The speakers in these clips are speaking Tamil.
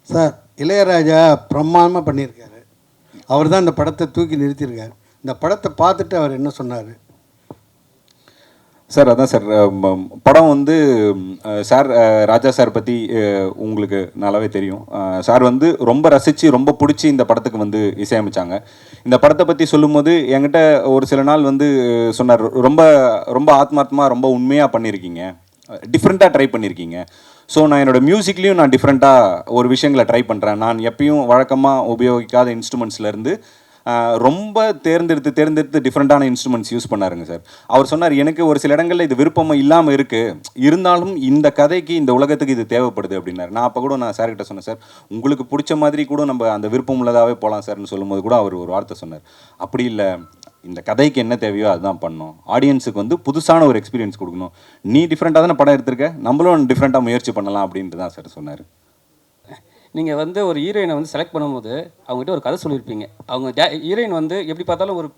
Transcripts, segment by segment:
சார் இளையராஜா பிரமாதமாக பண்ணியிருக்காரு. அவர் தான் இந்த படத்தை தூக்கி நிறுத்தியிருக்கார். இந்த படத்தை பார்த்துட்டு அவர் என்ன சொன்னார்? சார் அதான் சார், படம் வந்து சார் ராஜா சார் பற்றி உங்களுக்கு நல்லாவே தெரியும். சார் வந்து ரொம்ப ரசித்து ரொம்ப பிடிச்சி இந்த படத்துக்கு வந்து இசையமைச்சாங்க. இந்த படத்தை பற்றி சொல்லும்போது என்கிட்ட ஒரு சில நாள் வந்து சொன்னார், ரொம்ப ரொம்ப ஆத்மார்த்தமாக ரொம்ப உண்மையாக பண்ணியிருக்கீங்க, டிஃப்ரெண்ட்டாக ட்ரை பண்ணியிருக்கீங்க. ஸோ நான் என்னோடய மியூசிக்லேயும் நான் டிஃப்ரெண்ட்டாக ஒரு விஷயங்களை ட்ரை பண்ணுறேன். நான் எப்பயும் வழக்கமாக உபயோகிக்காத இன்ஸ்ட்ருமெண்ட்ஸ்லேருந்து ரொம்ப தேர்ந்தெடுத்து டிஃப்ரெண்ட்டான இன்ஸ்ட்ருமெண்ட்ஸ் யூஸ் பண்ணாருங்க சார். அவர் சொன்னார், எனக்கு ஒரு சில இடங்களில் இது விருப்பம் இல்லாமல் இருக்குது, இருந்தாலும் இந்த கதைக்கு இந்த உலகத்துக்கு இது தேவைப்படுது அப்படின்னாரு. நான் அப்போ கூட நான் சார்கிட்ட சொன்னேன், சார் உங்களுக்கு பிடிச்ச மாதிரி கூட நம்ம அந்த விருப்பம் உள்ளதாகவே போகலாம் சார்னு சொல்லும்போது கூட அவர் ஒரு வார்த்தை சொன்னார், அப்படி இல்லை, இந்த கதைக்கு என்ன தேவையோ அதுதான் பண்ணணும், ஆடியன்ஸுக்கு வந்து புதுசான ஒரு எக்ஸ்பீரியன்ஸ் கொடுக்கணும், நீ டிஃப்ரெண்ட்டாக தானே படம் எடுத்திருக்க, நம்மளும் டிஃப்ரெண்ட்டாக முயற்சி பண்ணலாம் அப்படின்ட்டு தான் சார் சொன்னார். நீங்கள் வந்து ஒரு ஹீரோயினை வந்து செலக்ட் பண்ணும்போது அவங்ககிட்ட ஒரு கதை சொல்லியிருப்பீங்க. அவங்க ஹீரோயின் வந்து எப்படி பார்த்தாலும் ஒரு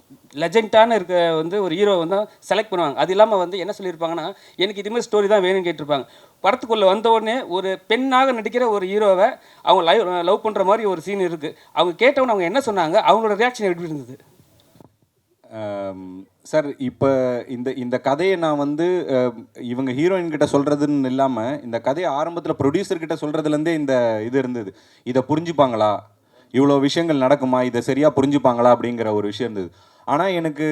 லெஜெண்டான இருக்க வந்து ஒரு ஹீரோ வந்து செலக்ட் பண்ணுவாங்க. அது இல்லாமல் வந்து என்ன சொல்லியிருப்பாங்கன்னா, எனக்கு இதுமாதிரி ஸ்டோரி தான் வேணும்னு கேட்டிருப்பாங்க. படத்துக்குள்ளே வந்த உடனே ஒரு பெண்ணாக நடிக்கிற ஒரு ஹீரோவை அவங்க லவ் பண்ணுற மாதிரி ஒரு சீன் இருக்குது. அவங்க கேட்டவொன்னு அவங்க என்ன சொன்னாங்க, அவங்களோட ரியாக்ஷன் எப்படி இருந்தது? சார் இப்போ இந்த கதையை நான் வந்து இவங்க ஹீரோயின் கிட்ட சொல்கிறதுன்னு இல்லாமல் இந்த கதையை ஆரம்பத்தில் ப்ரொடியூசர்கிட்ட சொல்கிறதுலேருந்தே இந்த இது இருந்தது, இதை புரிஞ்சுப்பாங்களா, இவ்வளோ விஷயங்கள் நடக்குமா, இதை சரியாக புரிஞ்சுப்பாங்களா அப்படிங்கிற ஒரு விஷயம் இருந்தது. ஆனால் எனக்கு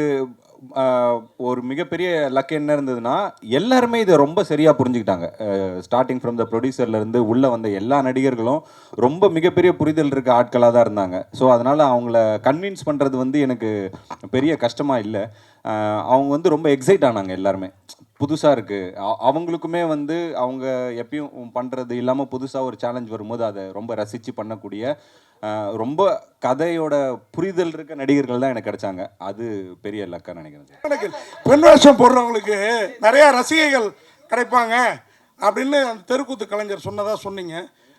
ஒரு மிகப்பெரிய லக் என்ன இருந்ததுன்னா, எல்லாருமே இதை ரொம்ப சரியாக புரிஞ்சுக்கிட்டாங்க. ஸ்டார்டிங் ஃப்ரம் த ப்ரொடியூசர்லேருந்து உள்ளே வந்த எல்லா நடிகர்களும் ரொம்ப மிகப்பெரிய புரிதல் இருக்க ஆட்களாக தான் இருந்தாங்க. ஸோ அதனால் அவங்கள கன்வின்ஸ் பண்ணுறது வந்து எனக்கு பெரிய கஷ்டமாக இல்லை. அவங்க வந்து ரொம்ப எக்ஸைட் ஆனாங்க எல்லாருமே, புதுசாக இருக்குது. அவங்களுக்குமே வந்து அவங்க எப்பயும் பண்ணுறது இல்லாமல் புதுசாக ஒரு சேலஞ்ச் வரும்போது அதை ரொம்ப ரசித்து பண்ணக்கூடிய ரொம்ப கதையோட புரிதல் இருக்க நடிகர்கள் தான் எனக்கு கிடைச்சாங்க. அது பெரிய லக்காக நினைக்கிறேன். பெண் வேஷம் போடுறவங்களுக்கு நிறையா ரசிகைகள் கிடைப்பாங்க அப்படின்னு அந்த தெருக்கூத்து கலைஞர் சொன்னதாக சொன்னீங்க.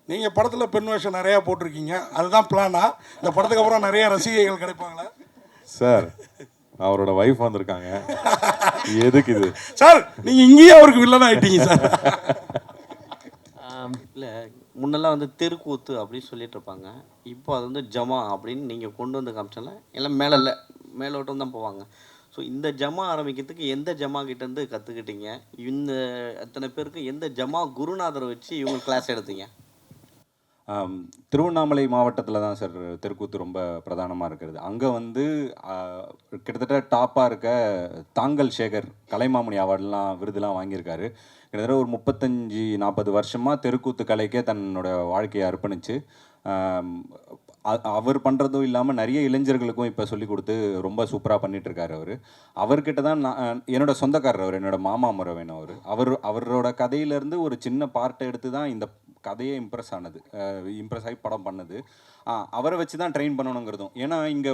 நீங்கள் படத்தில் பெண் வேஷம் நிறையா போட்டிருக்கீங்க, அதுதான் பிளானா? இந்த படத்துக்கு அப்புறம் நிறையா ரசிகைகள் கிடைப்பாங்களா சார்? அவரோட வைஃப் வந்திருக்காங்க, எதுக்கு இது சார்? நீங்கள் இங்கேயே அவருக்கு வில்லன் ஆகிட்டீங்க சார். இல்லை, முன்னெல்லாம் வந்து தெருக்கூத்து அப்படின்னு சொல்லிட்டு இருப்பாங்க. இப்போ அது வந்து ஜமா அப்படின்னு நீங்கள் கொண்டு வந்து காமிச்சால எல்லாம் மேலோட்டம் தான் போவாங்க. ஸோ இந்த ஜமா ஆரம்பிக்கிறதுக்கு எந்த ஜமா கிட்டேருந்து கற்றுக்கிட்டீங்க? இந்த அத்தனை பேருக்கு எந்த ஜமா குருநாதரை வச்சு இவங்க கிளாஸ் எடுத்தீங்க? திருவண்ணாமலை மாவட்டத்தில் தான் சார் தெருக்கூத்து ரொம்ப பிரதானமாக இருக்கிறது. அங்கே வந்து கிட்டத்தட்ட டாப்பாக இருக்க தாங்கல் சேகர் கலைமாமணி அவார்டெலாம் விருதுலாம் வாங்கியிருக்காரு. கிட்டத்தட்ட ஒரு 35-40 வருஷமாக தெருக்கூத்து கலைக்கே தன்னோட வாழ்க்கையை அர்ப்பணித்து அவர் பண்ணுறதும் இல்லாமல் நிறைய இளைஞர்களுக்கும் இப்போ சொல்லிக் கொடுத்து ரொம்ப சூப்பராக பண்ணிகிட்ருக்காரு அவர். அவர்கிட்ட தான் நான் என்னோடய சொந்தக்காரர், அவர் என்னோடய மாமா முறை வேணும். அவரோட கதையிலேருந்து ஒரு சின்ன பார்ட்டை எடுத்து தான் இந்த கதையே இம்ப்ரெஸ் ஆகி படம் பண்ணது. அவரை வச்சு தான் ட்ரெயின் பண்ணணுங்கிறதும். ஏன்னா இங்கே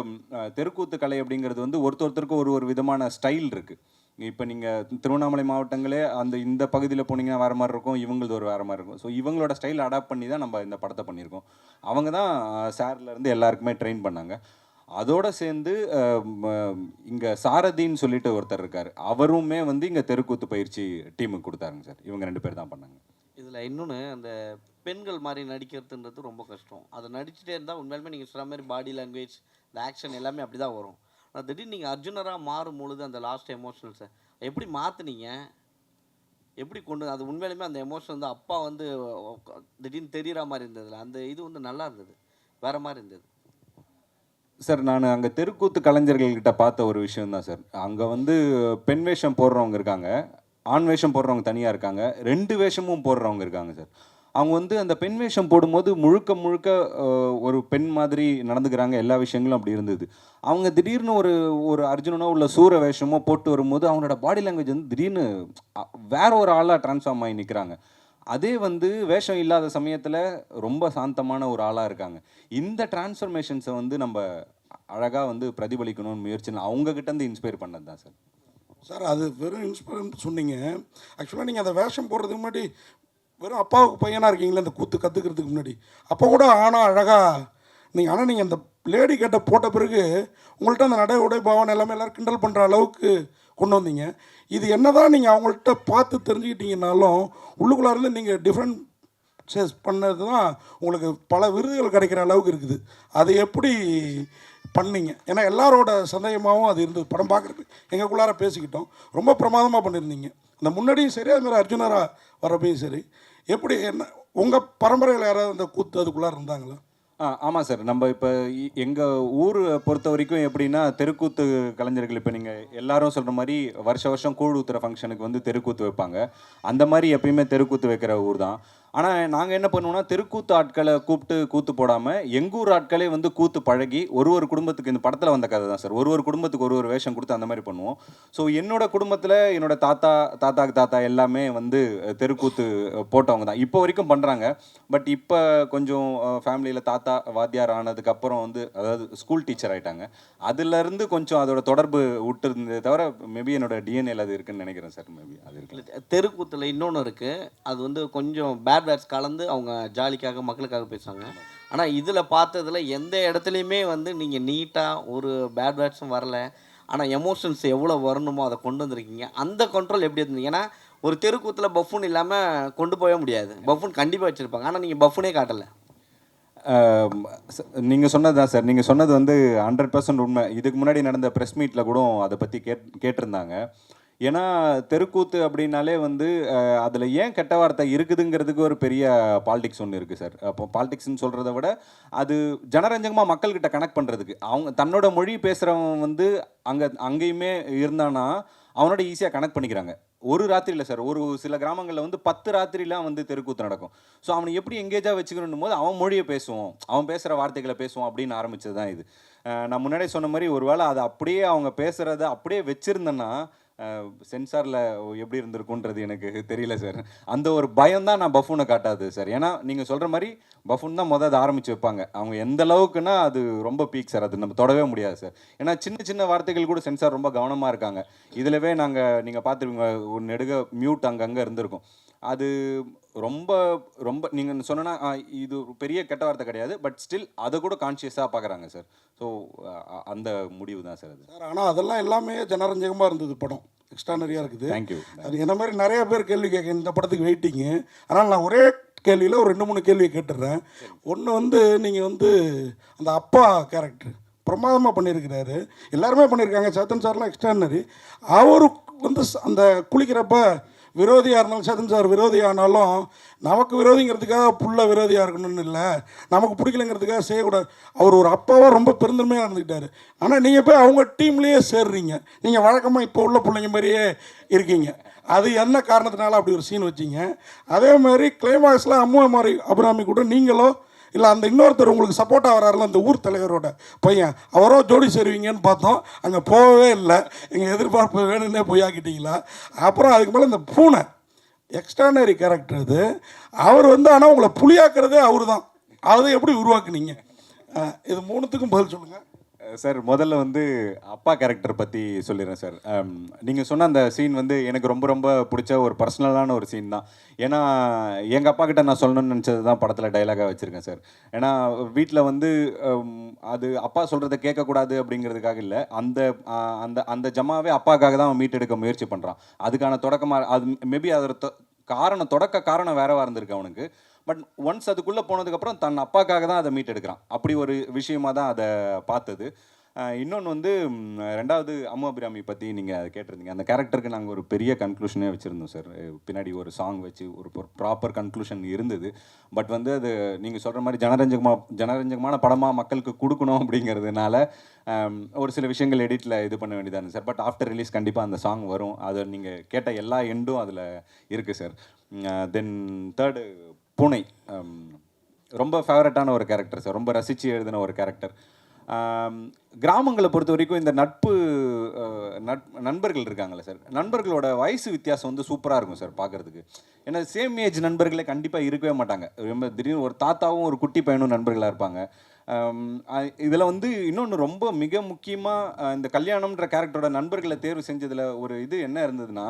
தெருக்கூத்து கலை அப்படிங்கிறது வந்து ஒருத்தருக்கும் ஒரு விதமான ஸ்டைல் இருக்குது. இப்போ நீங்கள் திருவண்ணாமலை மாவட்டங்களே இந்த பகுதியில் போனீங்கன்னா வேறு மாதிரி இருக்கும், இவங்களது ஒரு வேறு மாதிரி இருக்கும். ஸோ இவங்களோட ஸ்டைல் அடாப்ட் பண்ணி தான் நம்ம இந்த படத்தை பண்ணியிருக்கோம். அவங்க தான் சார்லேருந்து எல்லாருக்குமே ட்ரெயின் பண்ணாங்க. அதோடு சேர்ந்து இங்கே சாரதின்னு சொல்லிட்டு ஒருத்தர் இருக்கார், அவருமே வந்து இங்கே தெருக்கூத்து பயிற்சி டீமுக்கு கொடுத்தாருங்க சார். இவங்க 2 பேர் தான் பண்ணாங்க. இதில் இன்னொன்று, அந்த பெண்கள் மாதிரி நடிக்கிறதுன்றது ரொம்ப கஷ்டம். அதை நடிச்சுட்டே இருந்தால் உண்மையிலுமே நீங்கள் சொன்ன மாதிரி பாடி லாங்குவேஜ், இந்த ஆக்ஷன் எல்லாமே அப்படி தான் வரும். ஆனால் திடீர்னு நீங்கள் அர்ஜுனராக மாறும் பொழுது அந்த லாஸ்ட் எமோஷனல்ஸை எப்படி மாற்றுனீங்க, எப்படி அது உண்மையிலுமே அந்த எமோஷன் வந்து அப்பா வந்து திடீர்னு தெரிகிற மாதிரி இருந்ததில்ல, அந்த இது வந்து நல்லா இருந்தது, வேறு மாதிரி இருந்தது சார். நான் அங்கே தெருக்கூத்து கலைஞர்கள்கிட்ட பார்த்த ஒரு விஷயம் தான் சார். அங்கே வந்து பெண் வேஷம் போடுறவங்க இருக்காங்க, ஆண் வேஷம் போடுறவங்க தனியாக இருக்காங்க, 2 வேஷமும் போடுறவங்க இருக்காங்க சார். அவங்க வந்து அந்த பெண் வேஷம் போடும்போது முழுக்க ஒரு பெண் மாதிரி நடந்துக்கிறாங்க, எல்லா விஷயங்களும் அப்படி இருந்தது. அவங்க திடீர்னு ஒரு அர்ஜுனனோ உள்ள சூர வேஷமோ போட்டு வரும்போது அவங்களோட பாடி லாங்குவேஜ் வந்து திடீர்னு வேற ஒரு ஆளாக ட்ரான்ஸ்ஃபார்ம் ஆகி நிற்கிறாங்க. அதே வந்து வேஷம் இல்லாத சமயத்தில் ரொம்ப சாந்தமான ஒரு ஆளாக இருக்காங்க. இந்த டிரான்ஸ்ஃபர்மேஷன்ஸை வந்து நம்ம அழகாக வந்து பிரதிபலிக்கணும்னு முயற்சி அவங்கக்கிட்டேருந்து இன்ஸ்பயர் பண்ணது தான் சார். சார் அது வெறும் இன்ஸ்பயர் சொன்னீங்க. ஆக்சுவலாக நீங்கள் அந்த வேஷம் போடுறதுக்கு முன்னாடி வெறும் அப்பாவுக்கு பையனாக இருக்கீங்களே இந்த கூத்து கற்றுக்கிறதுக்கு முன்னாடி, அப்போ கூட ஆனால் அழகாக நீங்கள், ஆனால் நீங்கள் அந்த லேடி கேட்ட போட்ட பிறகு உங்கள்கிட்ட அந்த நடை உடை பாவனை எல்லாமே எல்லோரும் கிண்டல் பண்ணுற அளவுக்கு கொண்டு வந்தீங்க. இது என்ன தான் நீங்கள் அவங்கள்ட்ட பார்த்து தெரிஞ்சுக்கிட்டீங்கன்னாலும் உள்ளுக்குள்ளே இருந்து நீங்கள் டிஃப்ரெண்ட் பர்ச்சேஸ் பண்ணது தான் உங்களுக்கு பல விருதுகள் கிடைக்கிற அளவுக்கு இருக்குது. அது எப்படி பண்ணீங்க? ஏன்னா எல்லாரோட சந்தேகமாகவும் அது இருந்தது. படம் பார்க்குறதுக்கு எங்களுக்குள்ளார பேசிக்கிட்டோம். ரொம்ப பிரமாதமாக பண்ணியிருந்தீங்க. அந்த முன்னாடியும் சரி, அது மாதிரி அர்ஜுனராக வரப்பையும் சரி. எப்படி என்ன உங்கள் பரம்பரையில் யாராவது அந்த கூத்து அதுக்குள்ளார இருந்தாங்களா? ஆமாம் சார். நம்ம இப்போ எங்கள் ஊர் பொறுத்த வரைக்கும் எப்படின்னா, தெருக்கூத்து கலைஞர்கள் இப்போ நீங்கள் எல்லாரும் சொல்கிற மாதிரி வருஷம் கூழ் ஊத்துற ஃபங்க்ஷனுக்கு வந்து தெருக்கூத்து வைப்பாங்க. அந்த மாதிரி எப்பயுமே தெருக்கூத்து வைக்கிற ஊர் தான். ஆனால் நாங்கள் என்ன பண்ணுவோம்னா, தெருக்கூத்து ஆட்களை கூப்பிட்டு கூத்து போடாமல் எங்கூர் ஆட்களே வந்து கூத்து பழகி ஒரு குடும்பத்துக்கு, இந்த படத்தில் வந்த கதை தான் சார், ஒரு குடும்பத்துக்கு ஒரு வேஷம் கொடுத்து அந்த மாதிரி பண்ணுவோம். ஸோ என்னோட குடும்பத்தில் என்னோட தாத்தாக்கு தாத்தா எல்லாமே வந்து தெருக்கூத்து போட்டவங்க தான் இப்போ வரைக்கும் பண்ணுறாங்க. பட் இப்போ கொஞ்சம் ஃபேமிலியில் தாத்தா வாத்தியார் ஆனதுக்கப்புறம் வந்து, அதாவது ஸ்கூல் டீச்சர் ஆகிட்டாங்க. அதுலேருந்து கொஞ்சம் அதோட தொடர்பு விட்டு இருந்ததே தவிர மேபி என்னோட டிஎன்ஏல அது இருக்குன்னு நினைக்கிறேன் சார். மேபி அது இருக்கு. தெருக்கூத்தில் இன்னொன்று இருக்குது. அது வந்து கொஞ்சம் பேட் வேர்ட்ஸ் கலந்து அவங்க ஜாலிக்காக மக்களுக்காக பேசுவாங்க. ஆனால் இதில் பார்த்ததில் எந்த இடத்துலையுமே வந்து நீங்கள் நீட்டாக ஒரு பேட் வேர்ட்ஸும் வரல. ஆனால் எமோஷன்ஸ் எவ்வளோ வரணுமோ அதை கொண்டு வந்திருக்கீங்க. அந்த கண்ட்ரோல் எப்படி இருந்தது? ஏன்னா ஒரு தெருக்கூத்தில் பஃபூன் இல்லாமல் கொண்டு போக முடியாது. பஃபூன் கண்டிப்பாக வச்சுருப்பாங்க. ஆனால் நீங்கள் பஃபூனே காட்டலை. நீங்கள் சொன்னது தான் சார். நீங்கள் சொன்னது வந்து 100% உண்மை. இதுக்கு முன்னாடி நடந்த ப்ரெஸ் மீட்டில் கூட அதை பற்றி கேட்டிருந்தாங்க. ஏன்னா தெருக்கூத்து அப்படின்னாலே வந்து அதில் ஏன் கெட்ட வார்த்தை இருக்குதுங்கிறதுக்கு ஒரு பெரிய பாலிடிக்ஸ் ஒன்று இருக்குது சார். அப்போ பாலிடிக்ஸ்ன்னு சொல்கிறத விட அது ஜனரஞ்சகமாக மக்கள்கிட்ட கனெக்ட் பண்ணுறதுக்கு, அவங்க தன்னோட மொழி பேசுகிறவன் வந்து அங்கேயுமே இருந்தானா அவனோட ஈஸியாக கனெக்ட் பண்ணிக்கிறாங்க. ஒரு ராத்திரியில் சார், ஒரு சில கிராமங்களில் வந்து 10 ராத்திரிலாம் வந்து தெருக்கூத்து நடக்கும். ஸோ அவனை எப்படி எங்கேஜாக வச்சுக்கணும் போது அவன் மொழியை பேசுவோம், அவன் பேசுகிற வார்த்தைகளை பேசுவோம் அப்படின்னு ஆரம்பித்தது தான் இது. நான் முன்னாடியே சொன்ன மாதிரி ஒரு வேளை அதை அப்படியே அவங்க பேசுகிறத அப்படியே வச்சுருந்தேன்னா சென்சாரில் எப்படி இருந்திருக்குன்றது எனக்கு தெரியல சார். அந்த ஒரு பயம் தான் நான் பஃபூனை காட்டாது சார். ஏன்னா நீங்கள் சொல்கிற மாதிரி பஃபூன் தான் அதை ஆரம்பித்து வைப்பாங்க. அவங்க எந்த அளவுக்குன்னா அது ரொம்ப பீக் சார். அது நம்ம தொடவே முடியாது சார். ஏன்னா சின்ன வார்த்தைகள் கூட சென்சார் ரொம்ப கவனமாக இருக்காங்க. இதிலவே நீங்கள் பார்த்துருவீங்க, ஒரு நெடுக மியூட் அங்கங்கே இருந்திருக்கும். அது ரொம்ப ரொம்ப நீங்கள் சொன்னா இது ஒரு பெரிய கெட்ட வார்த்தை கிடையாது. பட் ஸ்டில் அதை கூட கான்ஷியஸாக பார்க்குறாங்க சார். ஸோ அந்த முடிவு தான் சார் அது சார். ஆனால் அதெல்லாம் எல்லாமே ஜனரஞ்சகமாக இருந்தது. படம் எக்ஸ்ட்ரானரியாக இருக்குது. தேங்க்யூ. அது என்ன மாதிரி நிறைய பேர் கேள்வி கேட்க இந்த படத்துக்கு வெயிட்டிங்கு. ஆனால் நான் ஒரே கேள்வியில் ஒரு 2-3 கேள்வியை கேட்டுடுறேன். ஒன்று வந்து நீங்கள் வந்து அந்த அப்பா கேரக்டர் பிரமாதமாக பண்ணியிருக்கிறாரு. எல்லாருமே பண்ணியிருக்காங்க. சேத்தன் சார்லாம் எக்ஸ்ட்ரானரி. அவரு வந்து அந்த குளிக்கிறப்ப விரோதியாக இருந்தாலும், சேத்தன் சார் விரோதியானாலும் நமக்கு விரோதிங்கிறதுக்காக புள்ள விரோதியாக இருக்கணும்னு இல்லை, நமக்கு பிடிக்கலைங்கிறதுக்காக செய்யக்கூடாது. அவர் ஒரு அப்பாவாக ரொம்ப பெருந்தன்மையாக இருந்துக்கிட்டாரு. ஆனால் நீங்கள் போய் அவங்க டீம்லேயே சேர்றீங்க. நீங்கள் வழக்கமாக இப்போ உள்ள பிள்ளைங்க மாதிரியே இருக்கீங்க. அது என்ன காரணத்தினால அப்படி ஒரு சீன் வச்சிங்க? அதே மாதிரி கிளைமாக்ஸில் அம்மா மாதிரி அபிராமி கூட நீங்களோ இல்லை அந்த இன்னொருத்தர் உங்களுக்கு சப்போர்ட்டாக வராருல அந்த ஊர் தலைவரோட பையன், அவரோ ஜோடி சேருவீங்கன்னு பார்த்தோம். அங்கே போகவே இல்லை. எங்கள் எதிர்பார்ப்பு வேணும்னே பொய்யாக்கிட்டீங்களா? அப்புறம் அதுக்கு மேலே இந்த பூனை எக்ஸ்ட்ரானரி கேரக்டர் அது. அவர் வந்து ஆனால் உங்களை புலியாக்குறதே அவர் தான். அதை எப்படி உருவாக்குனீங்க? இது 3த்துக்கும் பதில் சொல்லுங்கள் சார். முதல்ல வந்து அப்பா கேரக்டர் பற்றி சொல்லிடுறேன் சார். நீங்கள் சொன்ன அந்த சீன் வந்து எனக்கு ரொம்ப ரொம்ப பிடிச்ச ஒரு பர்சனலான ஒரு சீன் தான். ஏன்னா எங்கள் அப்பா கிட்ட நான் சொல்லணும்னு நினச்சது தான் படத்தில் டைலாகாக வச்சுருக்கேன் சார். ஏன்னா வீட்டில் வந்து அது அப்பா சொல்கிறத கேட்கக்கூடாது அப்படிங்கிறதுக்காக இல்லை, அந்த அந்த அந்த ஜமாவே அப்பாக்காக தான் அவன் மீட்டெடுக்க முயற்சி பண்ணுறான். அதுக்கான தொடக்கமாக அது மேபி அதோட தொடக்க காரணம் வேறவா இருந்திருக்கு அவனுக்கு. பட் ஒன்ஸ் அதுக்குள்ளே போனதுக்கப்புறம் தன் அப்பாக்காக தான் அதை மீட் எடுக்கிறான். அப்படி ஒரு விஷயமாக தான் அதை பார்த்தது. இன்னொன்று வந்து 2வது அம்மு அபிராமி பற்றி நீங்கள் அதை கேட்டிருந்தீங்க. அந்த கேரக்டருக்கு நாங்கள் ஒரு பெரிய கன்க்ளூஷனே வச்சுருந்தோம் சார். பின்னாடி ஒரு சாங் வச்சு ஒரு ப்ராப்பர் கன்க்ளூஷன் இருந்தது. பட் வந்து அது நீங்கள் சொல்கிற மாதிரி ஜனரஞ்சகமான படமாக மக்களுக்கு கொடுக்கணும் அப்படிங்கிறதுனால ஒரு சில விஷயங்கள் எடிட்டில் இது பண்ண வேண்டியதாக இருந்தது சார். பட் ஆஃப்டர் ரிலீஸ் கண்டிப்பாக அந்த சாங் வரும். அதை நீங்கள் கேட்ட எல்லா எண்டும் அதில் இருக்குது சார். தென் 3rd பூனை ரொம்ப ஃபேவரட்டான ஒரு கேரக்டர் சார். ரொம்ப ரசித்து எழுதின ஒரு கேரக்டர். கிராமங்களை பொறுத்த வரைக்கும் இந்த நண்பர்கள் இருக்காங்களே சார், நண்பர்களோட வயசு வித்தியாசம் வந்து சூப்பராக இருக்கும் சார் பார்க்குறதுக்கு. ஏன்னா சேம் ஏஜ் நண்பர்களே கண்டிப்பாக இருக்கவே மாட்டாங்க. ரொம்ப திடீர்னு ஒரு தாத்தாவும் ஒரு குட்டி பையனும் நண்பர்களாக இருப்பாங்க. இதில் வந்து இன்னொன்று ரொம்ப மிக முக்கியமாக இந்த கல்யாணம்ன்ற கேரக்டரோட நண்பர்களை தேர்வு செஞ்சதில் ஒரு இது என்ன இருந்ததுன்னா,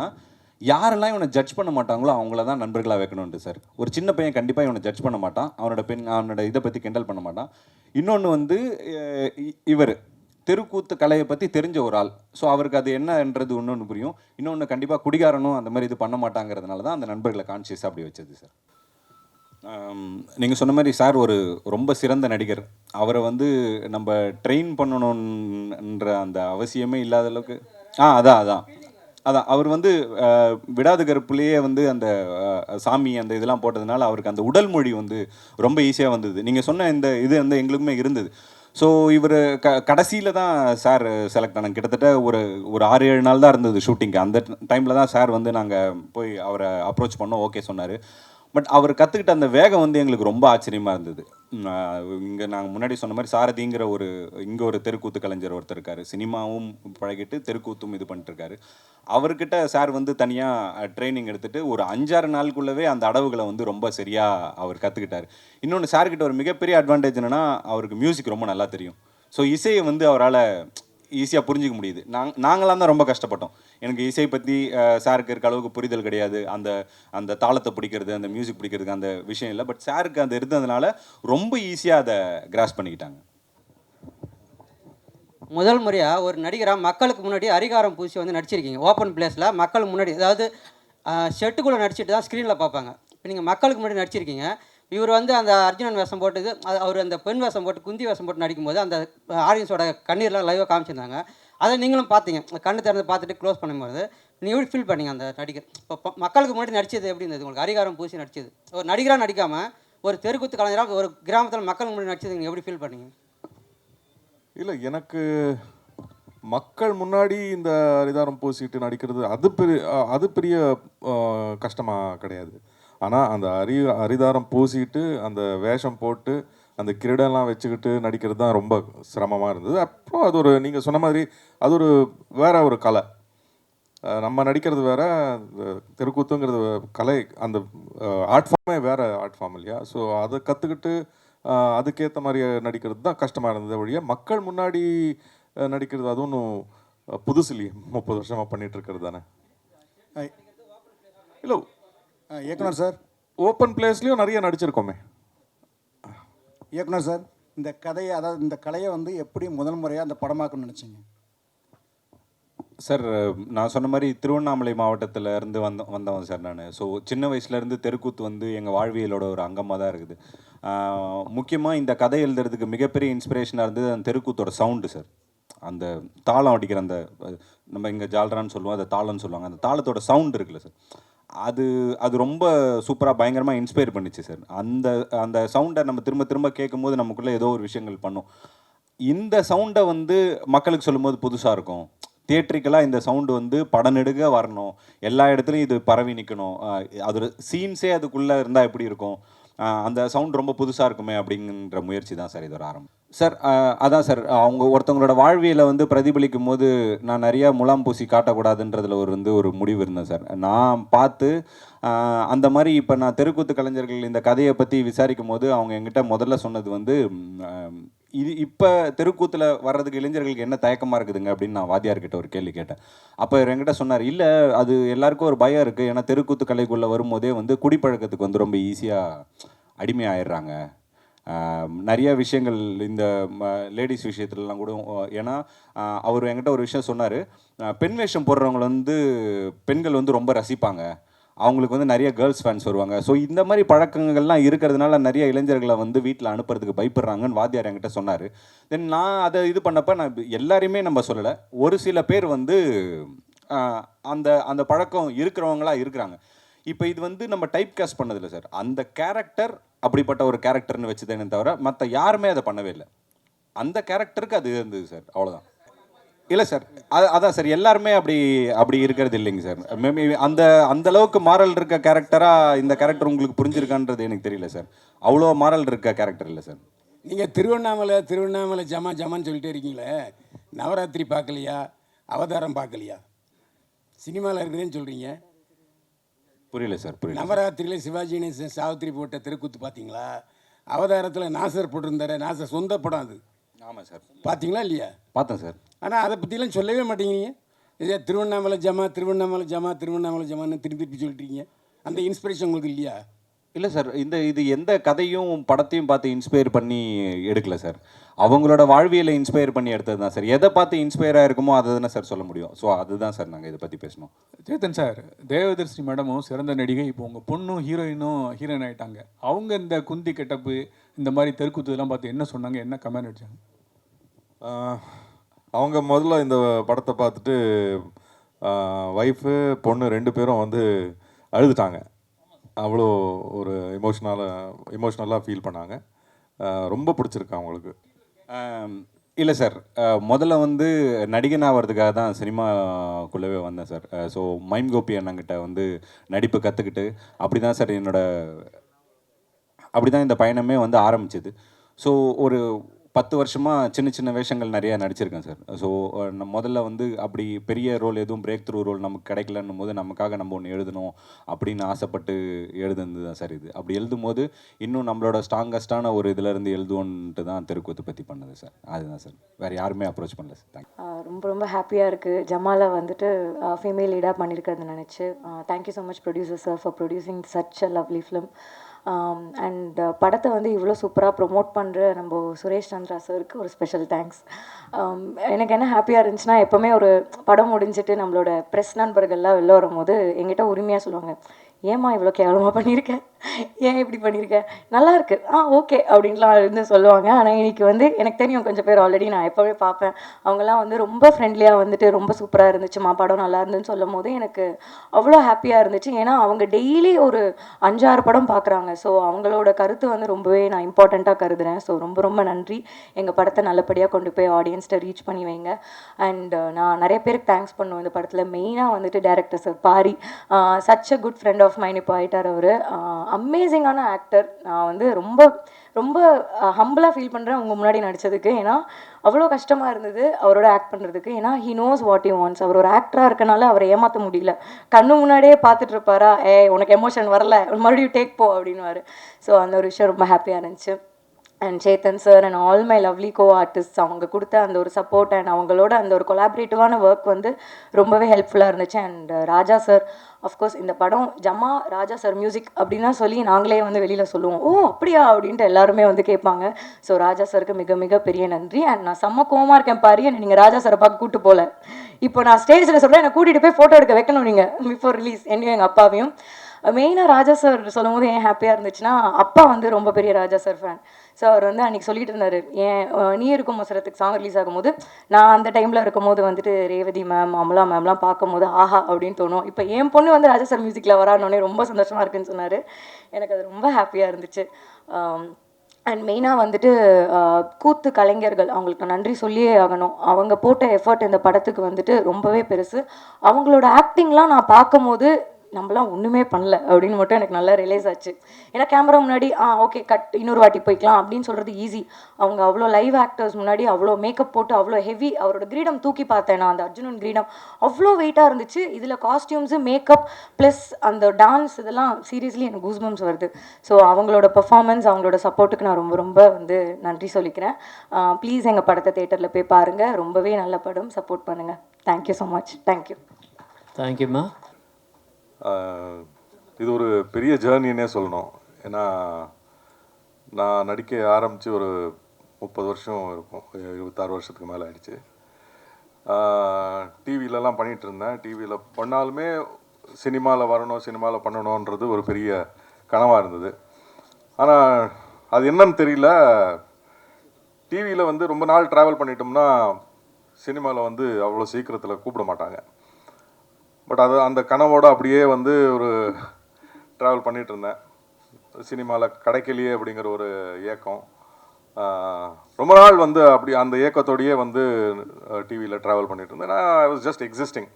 யாரெல்லாம் இவனை ஜட்ஜ் பண்ண மாட்டாங்களோ அவங்கள தான் நண்பர்களாக வைக்கணும்ட்டு சார். ஒரு சின்ன பையன் கண்டிப்பாக இவனை ஜட்ஜ் பண்ண மாட்டான், அவனோட இதை பற்றி கிண்டல் பண்ண மாட்டான். இன்னொன்று வந்து இவர் தெருக்கூத்து கலையை பற்றி தெரிஞ்ச ஒரு ஆள். ஸோ அவருக்கு அது என்னன்றது இன்னொன்று புரியும். இன்னொன்று கண்டிப்பாக குடிகாரனும் அந்த மாதிரி இது பண்ண மாட்டாங்கிறதுனால தான் அந்த நண்பர்களை கான்ஷியஸாக அப்படி வச்சது சார். நீங்கள் சொன்ன மாதிரி சார் ஒரு ரொம்ப சிறந்த நடிகர். அவரை வந்து நம்ம ட்ரெயின் பண்ணணுன்ற அந்த அவசியமே இல்லாத அளவுக்கு அதான் அவர் வந்து விடாது கருப்புலேயே வந்து அந்த சாமி அந்த இதெல்லாம் போட்டதுனால அவருக்கு அந்த உடல் மொழி வந்து ரொம்ப ஈஸியாக வந்தது. நீங்கள் சொன்ன இந்த இது வந்து எங்களுக்குமே இருந்தது. ஸோ இவர் கடைசியில் தான் சார் செலக்ட் ஆனாங்க. கிட்டத்தட்ட ஒரு 6-7 நாள் தான் இருந்தது ஷூட்டிங்க்கு. அந்த டைமில் தான் சார் வந்து நாங்கள் போய் அவரை அப்ரோச் பண்ணோம். ஓகே சொன்னார். பட் அவர் கற்றுக்கிட்ட அந்த வேகம் வந்து எங்களுக்கு ரொம்ப ஆச்சரியமாக இருந்தது. இங்கே நாங்கள் முன்னாடி சொன்ன மாதிரி சாரதிங்கிற இங்கே ஒரு தெருக்கூத்து கலைஞர் ஒருத்தர் இருக்கார். சினிமாவும் பழகிட்டு தெருக்கூத்தும் இது பண்ணிட்டுருக்காரு. அவர்கிட்ட சார் வந்து தனியாக ட்ரைனிங் எடுத்துகிட்டு ஒரு 5-6 நாளுக்குள்ளவே அந்த அடவுகளை வந்து ரொம்ப சரியாக அவர் கற்றுக்கிட்டார். இன்னொன்று சார்கிட்ட ஒரு மிகப்பெரிய அட்வான்டேஜ் என்னென்னா அவருக்கு மியூசிக் ரொம்ப நல்லா தெரியும். ஸோ இசையை வந்து அவரால் ஈஸியாக புரிஞ்சிக்க முடியுது. நாங்களாம் தான் ரொம்ப கஷ்டப்பட்டோம். எனக்கு இசை பற்றி சாருக்கு இருக்க அளவுக்கு புரிதல் கிடையாது. அந்த தாளத்தை பிடிக்கிறது, அந்த மியூசிக் பிடிக்கிறதுக்கு அந்த விஷயம் இல்லை. பட் சாருக்கு அது இருந்ததுனால ரொம்ப ஈஸியாக அதை கிராஸ் பண்ணிக்கிட்டாங்க. முதல் முறையாக ஒரு நடிகராக மக்களுக்கு முன்னாடி அரிகாரம் பூசி வந்து நடிச்சிருக்கீங்க. ஓப்பன் பிளேஸில் மக்கள் முன்னாடி, அதாவது ஷெட்டுக்குள்ளே நடிச்சிட்டு தான் ஸ்க்ரீனில் பார்ப்பாங்க. இப்போ நீங்கள் மக்களுக்கு முன்னாடி நடிச்சிருக்கீங்க. இவர் வந்து அந்த அர்ஜுனன் வேஷம் போட்டது, அவர் அந்த பெண் வேஷம் போட்டு குந்தி வேஷம் போட்டு நடிக்கும்போது அந்த ஆடியன்ஸோட கண்ணீர்லாம் லைவாக காமிச்சிருந்தாங்க. அதை நீங்களும் பார்த்தீங்க. கண்ணு திறந்து பார்த்துட்டு க்ளோஸ் பண்ணும்போது நீங்கள் எப்படி ஃபீல் பண்ணீங்க அந்த நடிகர்? இப்போ மக்களுக்கு முன்னாடி நடித்தது எப்படி இருந்தது உங்களுக்கு? அரிகாரம் பூசி நடிச்சது, ஒரு நடிகராக நடிக்காமல் ஒரு தெருக்கூத்து கலைஞராக ஒரு கிராமத்தில் மக்களுக்கு முன்னாடி நடிச்சது நீங்கள் எப்படி ஃபீல் பண்ணீங்க? இல்லை, எனக்கு மக்கள் முன்னாடி இந்த அரிதாரம் பூசிட்டு நடிக்கிறது அது பெரிய கஷ்டமாக கிடையாது. ஆனால் அந்த அரிதாரம் பூசிட்டு அந்த வேஷம் போட்டு அந்த கிரீடெல்லாம் வச்சுக்கிட்டு நடிக்கிறது தான் ரொம்ப சிரமமாக இருந்தது. அப்புறம் அது ஒரு, நீங்கள் சொன்ன மாதிரி அது வேற ஒரு கலை. நம்ம நடிக்கிறது வேற, தெருக்கூத்துங்கிறது கலை, அந்த ஆர்ட் ஃபார்மே வேற ஆர்ட் ஃபார்ம் இல்லையா? ஸோ அதை கற்றுக்கிட்டு அதுக்கேற்ற மாதிரி நடிக்கிறது தான் கஷ்டமாக இருந்தது ஒழிய மக்கள் முன்னாடி நடிக்கிறது அது ஒன்றும் புதுசு இல்லையே. 30 வருஷமாக பண்ணிட்டு இருக்கிறது தானே. இல்லை, இயக்குனர் சார், ஓப்பன் பிளேஸ்லேயும் நிறைய நடிச்சிருக்கோமே. இயக்குனர் சார், இந்த கதையை, அதாவது இந்த கலையை வந்து எப்படி முதல் முறையாக அந்த படமாக்கணும்னு நினச்சிங்க? சார், நான் சொன்ன மாதிரி திருவண்ணாமலை மாவட்டத்தில் இருந்து வந்தவன் சார் நான். ஸோ சின்ன வயசுலேருந்து தெருக்கூத்து வந்து எங்கள் வாழ்வியலோட ஒரு அங்கமாக தான் இருக்குது. முக்கியமாக இந்த கதை எழுதுறதுக்கு மிகப்பெரிய இன்ஸ்பிரேஷனாக இருந்தது அந்த தெருக்கூத்தோட சவுண்டு சார். அந்த தாளம் அடிக்கிற அந்த, நம்ம இங்கே ஜால்ரான்னு சொல்லுவோம், அதை தாளம்னு சொல்லுவாங்க. அந்த தாளத்தோட சவுண்டு இருக்குல்ல சார், அது ரொம்ப சூப்பராக பயங்கரமாக இன்ஸ்பயர் பண்ணிச்சு சார். அந்த சவுண்டை நம்ம திரும்ப திரும்ப கேட்கும்போது நமக்குள்ளே ஏதோ ஒரு விஷயங்கள் பண்ணும். இந்த சவுண்டை வந்து மக்களுக்கு சொல்லும்போது புதுசாக இருக்கும். தியேட்ரிக்கலாக இந்த சவுண்டு வந்து படநெடுக வரணும், எல்லா இடத்துலையும் இது பரவி நிற்கணும், அது சீன்ஸே அதுக்குள்ளே இருந்தால் எப்படி இருக்கும், அந்த சவுண்ட் ரொம்ப புதுசாக இருக்குமே அப்படிங்கிற முயற்சி தான் சார் இதோட ஆரம்பம். சார் அதான் சார், அவங்க ஒருத்தவங்களோட வாழ்வியலை வந்து பிரதிபலிக்கும் போது நான் நிறையா முலாம் பூசி காட்டக்கூடாதுன்றதில் ஒரு முடிவு இருந்தேன் சார். நான் பார்த்து அந்த மாதிரி இப்போ நான் தெருக்கூத்து கலைஞர்கள் இந்த கதையை பற்றி விசாரிக்கும் போது அவங்க என்கிட்ட முதல்ல சொன்னது வந்து, இப்போ தெருக்கூத்தில் வர்றதுக்கு இளைஞர்களுக்கு என்ன தயக்கமாக இருக்குதுங்க அப்படின்னு நான் வாத்தியார்கிட்ட ஒரு கேள்வி கேட்டேன். அப்போ என்கிட்ட சொன்னார், இல்லை அது எல்லாருக்கும் ஒரு பயம் இருக்குது, ஏன்னா தெருக்கூத்து கலைக்குள்ளே வரும்போதே வந்து குடிப்பழக்கத்துக்கு வந்து ரொம்ப ஈஸியாக அடிமையாயிடுறாங்க. நிறைய விஷயங்கள் இந்த லேடிஸ் விஷயத்துலலாம் கூட, ஏன்னா அவர் என்கிட்ட ஒரு விஷயம் சொன்னார், பெண் வேஷம் போடுறவங்களை வந்து பெண்கள் வந்து ரொம்ப ரசிப்பாங்க, அவங்களுக்கு வந்து நிறைய கேர்ள்ஸ் ஃபேன்ஸ் வருவாங்க. ஸோ இந்த மாதிரி பழக்கங்கள்லாம் இருக்கிறதுனால நிறைய இளைஞர்களை வந்து வீட்டில் அனுப்புறதுக்கு பயப்படுறாங்கன்னு வாத்தியார் என்கிட்ட சொன்னார். தென் நான் அதை இது பண்ணப்போ, நான் எல்லாரையுமே நம்ம சொல்லலை, ஒரு சில பேர் வந்து அந்த பழக்கம் இருக்கிறவங்களா இருக்கிறாங்க. இப்போ இது வந்து நம்ம டைப் காஸ்ட் பண்ணதில்லை சார், அந்த கேரக்டர் அப்படிப்பட்ட ஒரு கேரக்டர்னு வச்சுதானே தவிர மற்ற யாருமே அதை பண்ணவே இல்லை. அந்த கேரக்டருக்கு அது இருந்தது சார், அவ்வளோதான். இல்லை சார், அதான் சார், எல்லாருமே அப்படி இருக்கிறது இல்லைங்க சார். மேபி அந்த அளவுக்கு மாரல் இருக்க கேரக்டராக இந்த கேரக்டர் உங்களுக்கு புரிஞ்சிருக்கான்றது எனக்கு தெரியல சார். அவ்வளோ மாரல் இருக்க கேரக்டர் இல்லை சார். நீங்கள் திருவண்ணாமலை ஜமான்னு சொல்லிட்டே இருக்கீங்களே, நவராத்திரி பார்க்கலையா, அவதாரம் பார்க்கலையா? சினிமாவில் இருக்குதுன்னு சொல்கிறீங்க. புரியல சார், புரியல. நவராத்திரியில் சிவாஜி கணேசன் சாவித்திரி போட்ட தெருக்கூத்து பார்த்தீங்களா? அவதாரத்தில் நாசர் போட்டிருந்தாரு, நாசர் சொந்த படம் அது. ஆமாம் சார். பார்த்தீங்களா இல்லையா? பார்த்தேன் சார். ஆனால் அதை பற்றிலாம் சொல்லவே மாட்டேங்கிறீங்க. இதே திருவண்ணாமலை ஜமான்னு திருப்பி சொல்லிட்டுருக்கீங்க. அந்த இன்ஸ்பிரேஷன் உங்களுக்கு இல்லையா? இல்லை சார், இது எந்த கதையும் படத்தையும் பார்த்து இன்ஸ்பயர் பண்ணி எடுக்கல சார். அவங்களோட வாழ்வியலை இன்ஸ்பயர் பண்ணி எடுத்தது தான் சார். எதை பார்த்து இன்ஸ்பயர் ஆகிருக்குமோ அதை தானே சார் சொல்ல முடியும். ஸோ அதுதான் சார் நாங்கள் இதை பற்றி பேசணும். சேத்தன் சார், தேவதர்ஷினி மேடமும் சிறந்த நடிகை, இப்போ உங்கள் பொண்ணும் ஹீரோயின் ஆகிட்டாங்க. அவங்க இந்த குந்தி கெட்டப்பு இந்த மாதிரி தெருக்கூத்து இதெல்லாம் பார்த்து என்ன சொன்னாங்க, என்ன கமெண்ட் அடிச்சாங்க? அவங்க முதல்ல இந்த படத்தை பார்த்துட்டு ஒய்ஃபு பொண்ணு 2 பேரும் வந்து அழுதுட்டாங்க. அவ்வளோ ஒரு எமோஷ்னலாக ஃபீல் பண்ணாங்க. ரொம்ப பிடிச்சிருக்கு அவங்களுக்கு. இல்லை சார், முதல்ல வந்து நடிகனாக வர்றதுக்காக தான் சினிமாக்குள்ளவே வந்தேன் சார். ஸோ மைம் கோபி அண்ணங்கிட்ட வந்து நடிப்பு கற்றுக்கிட்டு அப்படி தான் சார் அப்படி தான் இந்த பயணமே வந்து ஆரம்பிச்சது. ஸோ ஒரு 10 வருஷமாக சின்ன சின்ன வேஷங்கள் நிறையா நடிச்சிருக்கேன் சார். ஸோ முதல்ல வந்து அப்படி பெரிய ரோல் எதுவும் பிரேக் த்ரூ ரோல் நமக்கு கிடைக்கலன்னும் போது நமக்காக நம்ம ஒன்று எழுதணும் அப்படின்னு ஆசைப்பட்டு எழுதுனது தான் சார் இது. அப்படி எழுதும் போது இன்னும் நம்மளோட ஸ்ட்ராங்கஸ்டான ஒரு இதிலேருந்து எழுதுவோன்ட்டு தான் தெருக்கூத்து பற்றி பண்ணது சார். அதுதான் சார், வேறு யாருமே அப்ரோச் பண்ணல சார். தேங்க்யூ. ரொம்ப ரொம்ப ஹாப்பியாக இருக்குது ஜமாலை வந்துட்டு ஃபீமேல் லீடாக பண்ணியிருக்கிறது நினச்சி. Thank you so much producer sir for producing such a lovely film. And படத்தை வந்து இவ்வளோ சூப்பராக ப்ரொமோட் பண்ணுற நம்ம சுரேஷ் சந்திரா சாருக்கு ஒரு ஸ்பெஷல் தேங்க்ஸ். எனக்கு என்ன ஹாப்பியாக இருந்துச்சுன்னா, எப்போவுமே ஒரு படம் முடிஞ்சிட்டு நம்மளோட ப்ரெஸ் நண்பர்கள்லாம் வெளில வரும்போது எங்கிட்ட உரிமையாக சொல்லுவாங்க, ஏம்மா இவ்வளோ கேவலமாக பண்ணியிருக்கேன், ஏன் இப்படி பண்ணியிருக்கேன், நல்லா இருக்கு, ஓகே அப்படின்லாம் இருந்து சொல்லுவாங்க. ஆனால் இன்னைக்கு வந்து எனக்கு தெரியும் கொஞ்சம் பேர் ஆல்ரெடி நான் எப்போவே பார்ப்பேன், அவங்கெல்லாம் வந்து ரொம்ப ஃப்ரெண்ட்லியாக வந்துட்டு ரொம்ப சூப்பராக இருந்துச்சுமா படம் நல்லா இருந்துன்னு சொல்லும் போது எனக்கு அவ்வளோ ஹாப்பியாக இருந்துச்சு. ஏன்னா அவங்க டெய்லி ஒரு 5-6 படம் பார்க்குறாங்க. ஸோ அவங்களோட கருத்து வந்து ரொம்பவே நான் இம்பார்ட்டண்ட்டாக கருதுகிறேன். ஸோ ரொம்ப ரொம்ப நன்றி. எங்கள் படத்தை நல்லபடியாக கொண்டு போய் ஆடியன்ஸ்கிட்ட ரீச் பண்ணி வைங்க. அண்ட் நான் நிறைய பேருக்கு தேங்க்ஸ் பண்ணுவேன் இந்த படத்தில். மெயினாக வந்துட்டு director sir Pari, such a good friend of mine. இப்போ ஆகிட்டார் அவர். அமேசிங்கான ஆக்டர். நான் வந்து ரொம்ப ரொம்ப ஹம்பிளாக ஃபீல் பண்ணுறேன் உங்கள் முன்னாடி நடித்ததுக்கு. ஏன்னா அவ்வளோ கஷ்டமாக இருந்தது அவரோட ஆக்ட் பண்ணுறதுக்கு. ஏன்னா he knows what he wants. அவர் ஒரு ஆக்டராக இருக்கனால அவரை ஏமாற்ற முடியல. கண்ணு முன்னாடியே பார்த்துட்டு இருப்பாரா, உனக்கு எமோஷன் வரல மறுபடியும் டேக் போ அப்படின்னுவார். ஸோ அந்த ஒரு விஷயம் ரொம்ப ஹாப்பியாக இருந்துச்சு. And Chetan sir and all my lovely co artist, அவங்க கொடுத்த அந்த ஒரு சப்போர்ட் அண்ட் அவங்களோட அந்த ஒரு கொலாபரேட்டிவான ஒர்க் வந்து ரொம்பவே ஹெல்ப்ஃபுல்லாக இருந்துச்சு. அண்ட் ராஜா சார், அஃப்கோர்ஸ் இந்த படம் ஜமா ராஜா சார் மியூசிக் அப்படின்னா சொல்லி நாங்களே வந்து வெளியில் சொல்லுவோம், ஓ அப்படியா அப்படின்ட்டு எல்லாருமே வந்து கேட்பாங்க. ஸோ ராஜா சாருக்கு மிக மிக பெரிய நன்றி. அண்ட் நான் செம்ம கோவமாக இருக்கேன் பாரு, என்னை நீங்கள் ராஜா சாரை பார்க்க கூப்பிட்டு போகல. இப்போ நான் ஸ்டேஜில் சொல்கிறேன், என்னை கூட்டிகிட்டு போய் ஃபோட்டோ எடுக்க வைக்கணும் நீங்கள் பிஃபோர் ரிலீஸ், என்னையும் எங்கள் அப்பாவையும். மெயினாக ராஜா சார் சொல்லும் போது ஏன் ஹாப்பியாக இருந்துச்சுன்னா, அப்பா வந்து ரொம்ப பெரிய ராஜா சார் ஃபேன். ஸோ அவர் வந்து அன்றைக்கி சொல்லிட்டு இருந்தார், ஏன் நீ இருக்கும் மொசரத்துக்கு சாங் ரிலீஸ் ஆகும்போது நான் அந்த டைமில் இருக்கும்போது வந்துட்டு ரேவதி மேம் அமலா மேம்லாம் பார்க்கும்போது ஆஹா அப்படின்னு தோணும். இப்போ என் பொண்ணு வந்து ராஜா சார் மியூசிக்கில் வரானோடனே ரொம்ப சந்தோஷமாக இருக்குன்னு சொன்னார். எனக்கு அது ரொம்ப ஹாப்பியாக இருந்துச்சு. அண்ட் மெயினாக வந்துட்டு கூத்து கலைஞர்கள், அவங்களுக்கு நன்றி சொல்லியே ஆகணும். அவங்க போட்ட எஃபர்ட் இந்த படத்துக்கு வந்துட்டு ரொம்பவே பெருசு. அவங்களோட ஆக்டிங்லாம் நான் பார்க்கும்போது நம்மளாம் ஒன்றுமே பண்ணல அப்படின்னு மட்டும் எனக்கு நல்லா ரியலைஸ் ஆச்சு. ஏன்னா கேமரா முன்னாடி ஓகே கட் இன்னொரு வாட்டி போய்க்கலாம் அப்படின்னு சொல்கிறது ஈஸி. அவங்க அவ்வளோ லைவ் ஆக்டர்ஸ் முன்னாடி அவ்வளோ மேக்கப் போட்டு அவ்வளோ ஹெவி, அவரோட கிரீடம் தூக்கி பார்த்தேன் நான், அந்த அர்ஜுனன் கிரீடம் அவ்வளோ வெயிட்டாக இருந்துச்சு. இதில் காஸ்டியூம்ஸு மேக்கப் ப்ளஸ் அந்த டான்ஸ் இதெல்லாம் சீரியஸ்லி எனக்கு கூஸ்பம்ஸ் வருது. ஸோ அவங்களோட பெர்ஃபார்மன்ஸ் அவங்களோட சப்போர்ட்டுக்கு நான் ரொம்ப ரொம்ப வந்து நன்றி சொல்லிக்கிறேன். ப்ளீஸ் எங்கள் படத்தை தேட்டரில் போய் பாருங்கள், ரொம்பவே நல்ல படம், சப்போர்ட் பண்ணுங்கள். Thank you so much. தேங்க்யூ. தேங்க்யூம்மா. இது ஒரு பெரிய ஜேர்னின்னே சொல்லணும். ஏன்னா நான் நடிக்க ஆரம்பித்து ஒரு 30 வருஷம் இருக்கும், 26 வருஷத்துக்கு மேலே ஆயிடுச்சு. டிவிலலாம் பண்ணிகிட்டு இருந்தேன். டிவியில் பண்ணாலுமே சினிமாவில் வரணும், சினிமாவில் பண்ணணுன்றது ஒரு பெரிய கனவாக இருந்தது. ஆனால் அது என்னன்னு தெரியல, டிவியில் வந்து ரொம்ப நாள் ட்ராவல் பண்ணிட்டோம்னா சினிமாவில் வந்து அவ்வளோ சீக்கிரத்தில் கூப்பிட மாட்டாங்க. பட் அது அந்த கனவோடு அப்படியே வந்து ஒரு ட்ராவல் பண்ணிகிட்டு இருந்தேன். சினிமாவில் கிடைக்கலையே அப்படிங்கிற ஒரு ஏக்கம் ரொம்ப நாள் வந்து அப்படி அந்த ஏக்கத்தோடையே வந்து டிவியில் ட்ராவல் பண்ணிகிட்டு இருந்தேன். நான் ஐ வாஸ் ஜஸ்ட் எக்ஸிஸ்டிங்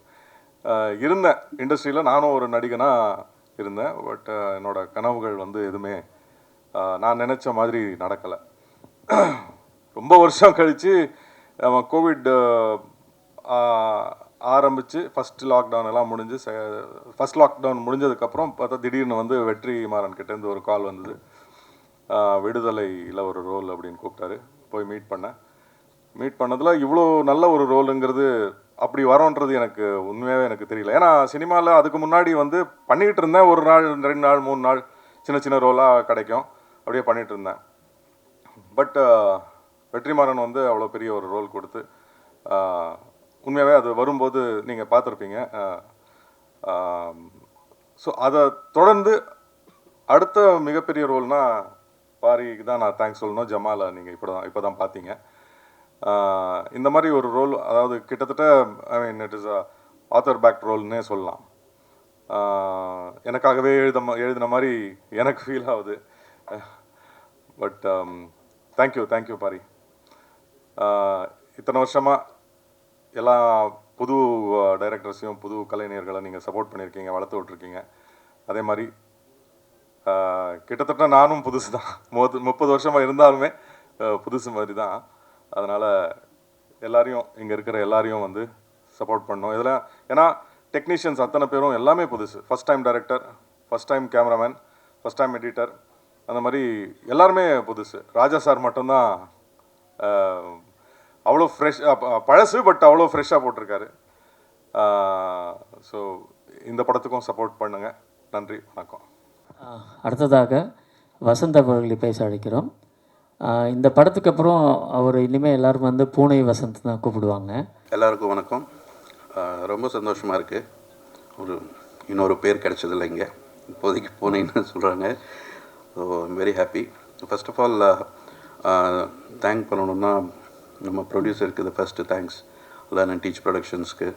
இருந்தேன். இண்டஸ்ட்ரியில் நானும் ஒரு நடிகனாக இருந்தேன். பட் என்னோடய கனவுகள் வந்து எதுவுமே நான் நினச்ச மாதிரி நடக்கலை. ரொம்ப வருஷம் கழித்து கோவிட் ஆரம்பித்து ஃபஸ்ட் லாக்டவுன் எல்லாம் முடிஞ்சு ஃபஸ்ட் லாக்டவுன் முடிஞ்சதுக்கப்புறம் பார்த்தா திடீர்னு வந்து வெற்றி மாறன் கிட்டேருந்து ஒரு கால் வந்தது. விடுதலையில் ஒரு ரோல் அப்படின்னு கூப்பிட்டாரு. போய் மீட் பண்ணதில் இவ்வளோ நல்ல ஒரு ரோலுங்கிறது அப்படி வரோன்றது எனக்கு உண்மையாகவே எனக்கு தெரியல. ஏன்னா சினிமாவில் அதுக்கு முன்னாடி வந்து பண்ணிக்கிட்டு இருந்தேன், ஒரு நாள் 2 நாள் 3 நாள் சின்ன சின்ன ரோலாக கிடைக்கும், அப்படியே பண்ணிகிட்டு இருந்தேன். பட் வெற்றிமாறன் வந்து அவ்வளோ பெரிய ஒரு ரோல் கொடுத்து உண்மையாகவே அது வரும்போது நீங்கள் பார்த்துருப்பீங்க. ஸோ அதை தொடர்ந்து அடுத்த மிகப்பெரிய ரோல்னால் பாரிக்கு தான் நான் தேங்க்ஸ் சொல்லணும். ஜமாலை நீங்கள் இப்போ தான் பார்த்தீங்க. இந்த மாதிரி ஒரு ரோல், அதாவது கிட்டத்தட்ட I mean it is author back ரோல்னே சொல்லலாம். எனக்காகவே எழுதின மாதிரி எனக்கு ஃபீல் ஆகுது. But thank you Pari. இத்தனை வருஷமாக எல்லா புது டைரக்டர்ஸையும் புது கலைஞர்களை நீங்கள் சப்போர்ட் பண்ணியிருக்கீங்க, வளர்த்து விட்ருக்கீங்க. அதே மாதிரி கிட்டத்தட்ட நானும் புதுசு தான், 30 வருஷமாக இருந்தாலுமே புதுசு மாதிரி தான். அதனால் எல்லாரையும், இங்கே இருக்கிற எல்லாரையும் வந்து சப்போர்ட் பண்ணோம் இதில். ஏன்னா டெக்னீஷியன்ஸ் அத்தனை பேரும் எல்லாமே புதுசு. First time director, first time cameraman, first time editor, அந்த மாதிரி எல்லாருமே புதுசு. ராஜா சார் மட்டும்தான் அவ்வளோ ஃப்ரெஷ், பழசு பட் அவ்வளோ ஃப்ரெஷ்ஷாக போட்டிருக்காரு. ஸோ இந்த படத்துக்கும் சப்போர்ட் பண்ணுங்கள். நன்றி, வணக்கம். அடுத்ததாக வசந்த் அவர்களை பேச அழைக்கிறோம். இந்த படத்துக்கு அப்புறம் அவர் இனிமேல் எல்லோரும் வந்து பூனை வசந்த் தான் கூப்பிடுவாங்க. எல்லாருக்கும் வணக்கம். ரொம்ப சந்தோஷமாக இருக்குது. இன்னொரு பேர் கிடைச்சதில்லை இங்கே, இப்போதைக்கு பூனைன்னு சொல்கிறாங்க. So I'm very happy. First of all thank பண்ணணுன்னா நம்ம ப்ரொடியூசருக்கு first thanks. Learn and teach ப்ரொடக்ஷன்ஸ்க்கு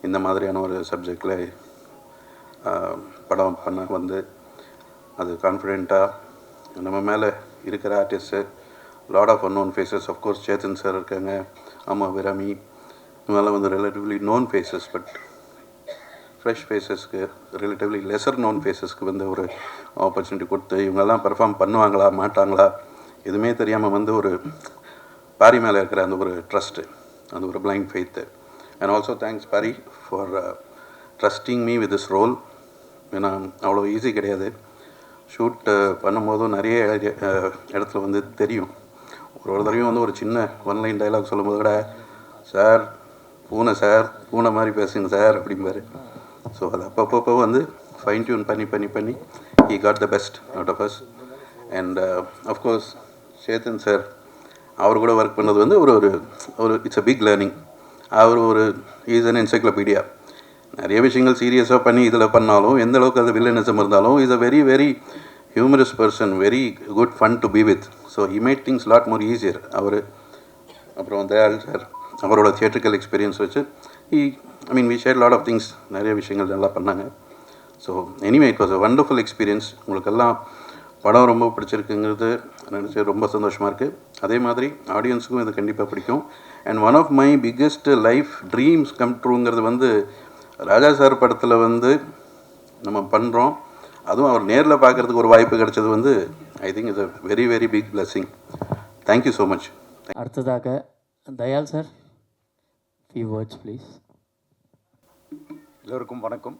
இந்த மாதிரியான ஒரு சப்ஜெக்டில் படம் பண்ண வந்து அது கான்ஃபிடெண்ட்டாக நம்ம மேலே இருக்கிற artist, lot of unknown faces. Of course Chetan sir இருக்காங்க, ஆமாம் விராமி, இவங்கெல்லாம் வந்து relatively known faces. But fresh ஃபேஸஸ்க்கு, ரிலேட்டிவ்லி லெசர் நோன் ஃபேஸஸ்க்கு வந்து ஒரு ஆப்பர்ச்சுனிட்டி கொடுத்து இவங்கெல்லாம் பெர்ஃபார்ம் பண்ணுவாங்களா மாட்டாங்களா எதுவுமே தெரியாமல் வந்து ஒரு பாரி மேலே இருக்கிற அந்த ஒரு ட்ரஸ்ட்டு, அந்த ஒரு blind faith. And also thanks Pari for trusting me with this role. ஏன்னா அவ்வளோ ஈஸி கிடையாது. ஷூட் பண்ணும்போதும் நிறைய இடத்துல வந்து தெரியும். ஒரு தடவையும் வந்து ஒரு சின்ன ஒன்லைன் டைலாக் சொல்லும்போது கூட சார் பூனை மாதிரி பேசுங்க சார் அப்படிம்பாரு. ஸோ அது அப்பப்போ வந்து ஃபைன் டியூன் பண்ணி he got the best out of us. And of course Chetan sir, அவர் கூட ஒர்க் பண்ணது வந்து ஒரு இட்ஸ் அ பிக் லேர்னிங். அவர் இஸ் அன் என்சைக்ளோபீடியா. நிறைய விஷயங்கள் சீரியஸாக பண்ணி இதில் பண்ணாலும், எந்த அளவுக்கு அது வில்லனிசம் இருந்தாலும், is a very very humorous person, very good fun to be with. So he made things lot more easier. அப்புறம் தயாள் சார், அவரோட தியேட்ரிக்கல் எக்ஸ்பீரியன்ஸ் வச்சு we share lot of things, நிறைய விஷயங்கள் நல்லா பண்ணாங்க. So anyway it was a wonderful experience. உங்களுக்கெல்லாம் படம் ரொம்ப பிடிச்சிருக்குங்கிறது நினச்சி ரொம்ப சந்தோஷமாக இருக்குது. அதே மாதிரி ஆடியன்ஸுக்கும் இது கண்டிப்பாக பிடிக்கும். And one of my biggest life dreams come ட்ரூங்கிறது வந்து ராஜா சார் படத்தில் வந்து நம்ம பண்ணுறோம். அதுவும் அவர் நேரில் பார்க்குறதுக்கு ஒரு வாய்ப்பு கிடைச்சது வந்து I think it's a very very big blessing. Thank you so much. அடுத்ததாக Dayal sir, few words please. எல்லோருக்கும் வணக்கம்.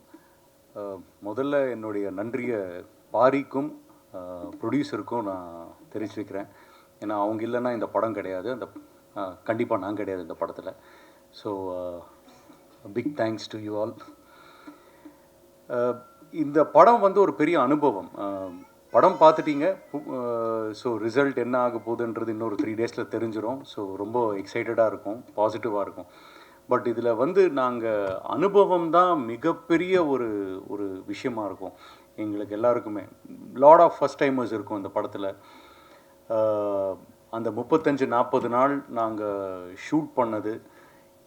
முதல்ல என்னுடைய நன்றியை பாரிக்கும் ப்ரொடியூசருக்கும் நான் தெரிவிச்சுக்கிறேன். ஏன்னா அவங்க இல்லைன்னா இந்த படம் கிடையாது, அந்த கண்டிப்பாக நான் கிடையாது இந்த படத்தில். So big thanks to you all. இந்த படம் வந்து ஒரு பெரிய அனுபவம். படம் பார்த்துட்டீங்க. ஸோ ரிசல்ட் என்ன ஆக போகுதுன்றது இன்னொரு 3 டேஸில் தெரிஞ்சிடும். ஸோ ரொம்ப எக்ஸைட்டடாக இருக்கும், பாசிட்டிவாக இருக்கும். பட் இதில் வந்து நாங்கள் அனுபவம் தான் மிகப்பெரிய ஒரு விஷயமா இருக்கும் எங்களுக்கு எல்லாருக்குமே. லாட் ஆஃப் ஃபஸ்ட் டைமர்ஸ் இருக்கும் இந்த படத்தில். அந்த 35-40 நாள் நாங்கள் ஷூட் பண்ணது,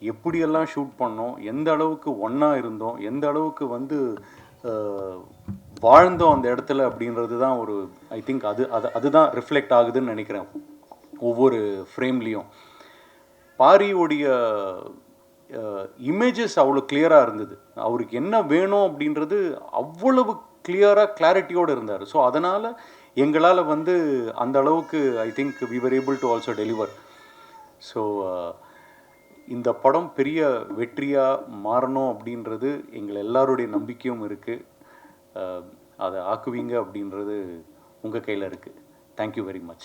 எப்படியெல்லாம் ஷூட் பண்ணோம், எந்த அளவுக்கு ஒன்றா இருந்தோம், எந்த அளவுக்கு வந்து வாழ்ந்தோம் அந்த இடத்துல அப்படின்றது தான் ஐ திங்க் அதுதான் ரிஃப்ளெக்ட் ஆகுதுன்னு நினைக்கிறேன் ஒவ்வொரு ஃப்ரேம்லேயும். பாரியோடைய இமேஜஸ் அவ்வளோ கிளியராக இருந்தது. அவருக்கு என்ன வேணும் அப்படின்றது அவ்வளவு கிளாரிட்டியோடு இருந்தார். ஸோ அதனால் எங்களால் வந்து அந்த அளவுக்கு I think we were able to also deliver. So இந்த படம் பெரிய வெற்றியாக மாறணும் அப்படின்றது எங்கள் எல்லாருடைய நம்பிக்கையும் இருக்குது. அதை ஆக்குவீங்க அப்படின்றது உங்கள் கையில் இருக்குது. Thank you very much.